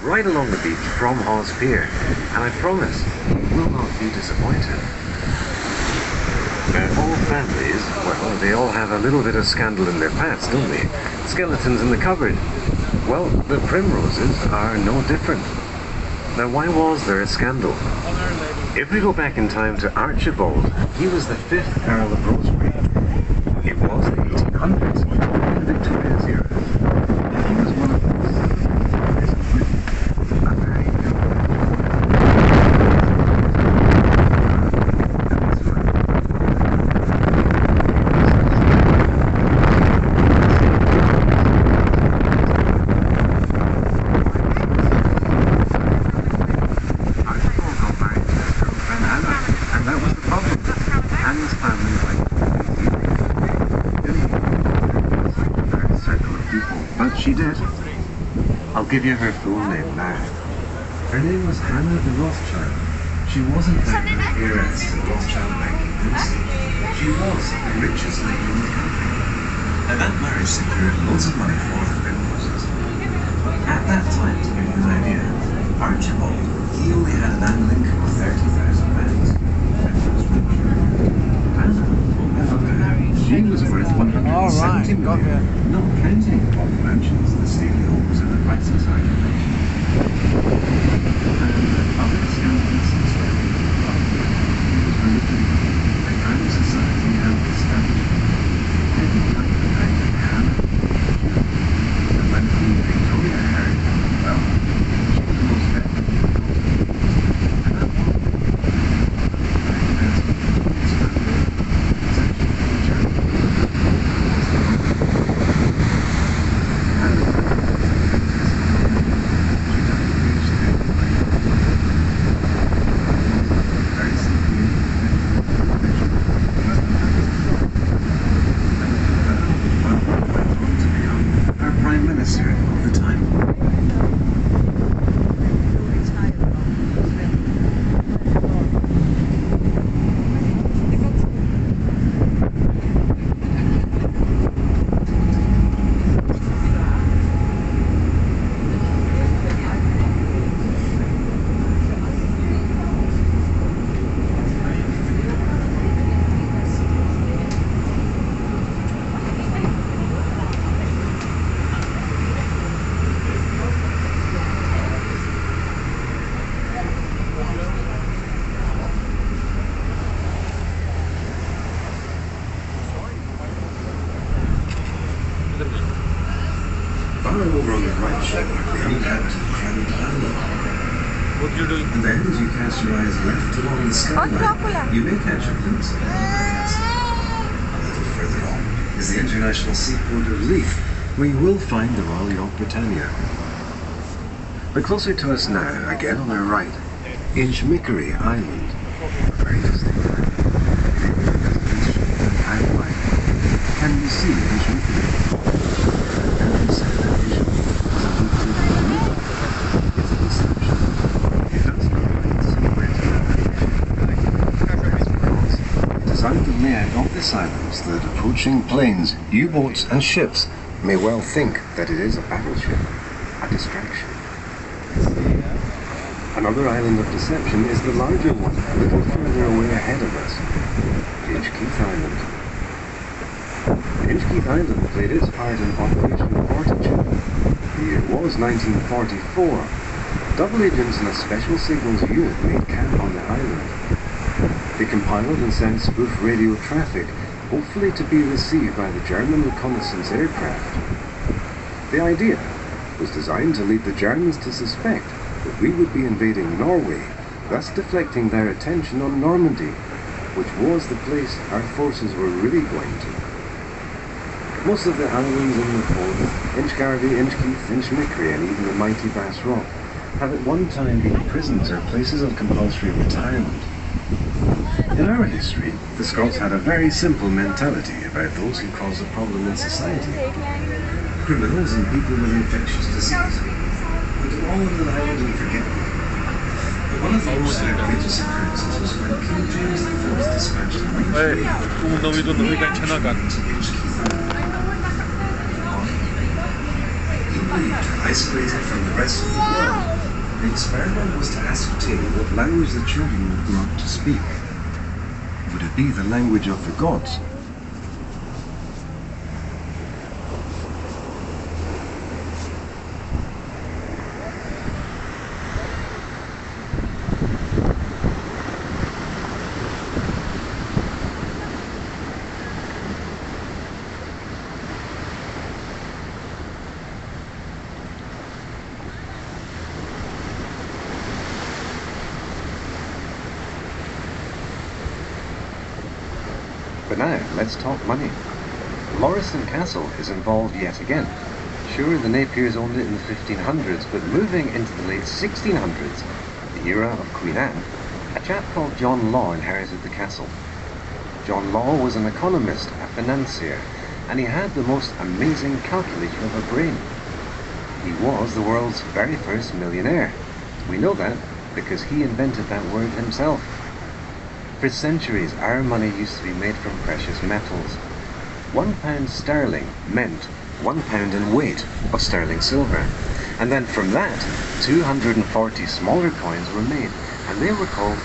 right along the beach from Hawes Pier, and I promise you will not be disappointed. Now, all families, well, they all have a little bit of scandal in their past, don't they? Skeletons in the cupboard. Well, the Primroses are no different. Now, why was there a scandal? If we go back in time to Archibald, he was the 5th Earl of Rosebery. It was the 1800s, in Victoria's era. He was one of those a very She did. I'll give you her full name now. Her name was Hannah de Rothschild. She wasn't like an heiress to Rothschild banking dynasty. She was the richest lady in the country. And that marriage secured loads of money for the Primroses. But at that time, to give you an idea, Archibald, he only had an annual income of £30,000. She was worth 170 million, not counting all the mansions, the stately homes, and the palaces I can mention. And other scandals and stories about religion and crime society have established. Didn't like the fact that Hannah, and when Queen Victoria heard, well, she was most definitely and that was over on the right shoulder, the uninhabited private island. What are you doing? And then, as you cast your eyes left along the skyline, you may catch a glimpse of another castle. A little further on is the international seaport of Leith, where you will find the Royal Yacht Britannia. But closer to us now, again on our right, Inchmickery Island, a very distinct island. Can you see Inchmickery? Of this island that approaching planes, U-boats and ships may well think that it is a battleship, a distraction. Another island of deception is the larger one, a little further away ahead of us, Inchkeith Island. Inchkeith Island played its part in Operation Fortitude. The year was 1944. Double agents in a special signals unit made camp on the island. They compiled and sent spoof radio traffic, hopefully to be received by the German reconnaissance aircraft. The idea was designed to lead the Germans to suspect that we would be invading Norway, thus deflecting their attention on Normandy, which was the place our forces were really going to. Most of the islands in the Pole, Inchgarvey, Inchkeith, Inchmickery, and even the mighty Bass Rock, have at one time been prisons or places of compulsory retirement. In our history, the Scots had a very simple mentality about those who caused a problem in society. Criminals and people with infectious disease. Put them all on an island and forget them. But one of the most outrageous occurrences was when King James IV dispatched a Hey, Inchkeith Island. He believed, isolated from the rest of the world, The experiment was to ascertain what language the children would grow up to speak. Would it be the language of the gods? But now, let's talk money. Lauriston Castle is involved yet again. Sure, the Napiers owned it in the 1500s, but moving into the late 1600s, the era of Queen Anne, a chap called John Law inherited the castle. John Law was an economist, a financier, and he had the most amazing calculation of a brain. He was the world's very first millionaire. We know that because he invented that word himself. For centuries, our money used to be made from precious metals. £1 sterling meant 1 pound in weight of sterling silver. And then from that, 240 smaller coins were made, and they were called